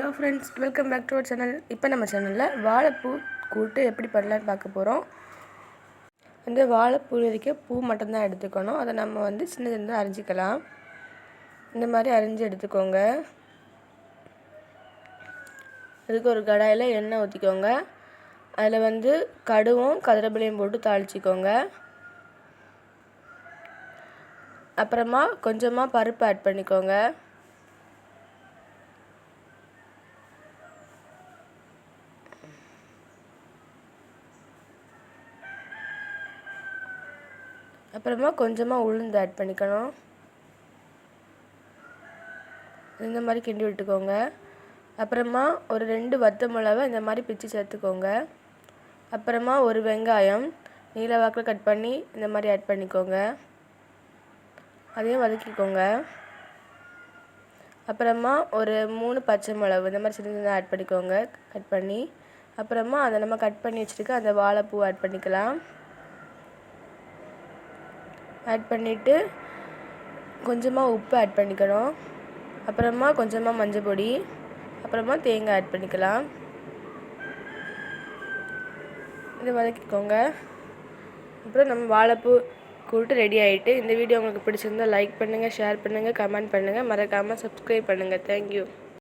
Hello friends, welcome back to our channel. இப்போ நம்ம சேனலில் வாழைப்பூ கூட்டு எப்படி பண்ணலான்னு பார்க்க போகிறோம். அந்த வாழைப்பூ விதைக்க பூ மட்டும்தான் எடுத்துக்கணும். அதை நம்ம சின்ன சின்னதாக அரிஞ்சிக்கலாம். இந்த மாதிரி அரிஞ்சு எடுத்துக்கோங்க. அதுக்கு ஒரு கடாயில் எண்ணெய் ஊற்றிக்கோங்க. அதில் கடுவும் கதிரபிலையும் போட்டு தாளிச்சிக்கோங்க. அப்புறமா கொஞ்சமாக பருப்பு ஆட் பண்ணிக்கோங்க. அப்புறமா கொஞ்சமாக உளுந்து ஆட் பண்ணிக்கணும். இந்த மாதிரி கிண்டி விட்டுக்கோங்க. அப்புறமா ஒரு 2 வத்த மிளகா இந்த மாதிரி பிச்சு சேர்த்துக்கோங்க. அப்புறமா ஒரு வெங்காயம் நீல வாக்கில் கட் பண்ணி இந்த மாதிரி ஆட் பண்ணிக்கோங்க. அதையும் வதக்கிக்கோங்க. அப்புறமா ஒரு 3 பச்சை மிளகு இந்த மாதிரி சின்னதாக ஆட் பண்ணிக்கோங்க, கட் பண்ணி. அப்புறமா அதை நம்ம கட் பண்ணி வச்சுருக்க அந்த வாழைப்பூ ஆட் பண்ணிக்கலாம். ஆட் பண்ணிவிட்டு கொஞ்சமாக உப்பு ஆட் பண்ணிக்கணும். அப்புறமா கொஞ்சமாக மஞ்சள் பொடி, அப்புறமா தேங்காய் ஆட் பண்ணிக்கலாம். இதை வதக்கிக்கோங்க. அப்புறம் நம்ம வாழைப்பூ கூட்டு ரெடி ஆகிட்டு. இந்த வீடியோ உங்களுக்கு பிடிச்சிருந்தால் லைக் பண்ணுங்கள், ஷேர் பண்ணுங்கள், கமெண்ட் பண்ணுங்கள், மறக்காமல் சப்ஸ்கிரைப் பண்ணுங்கள். தேங்க்யூ.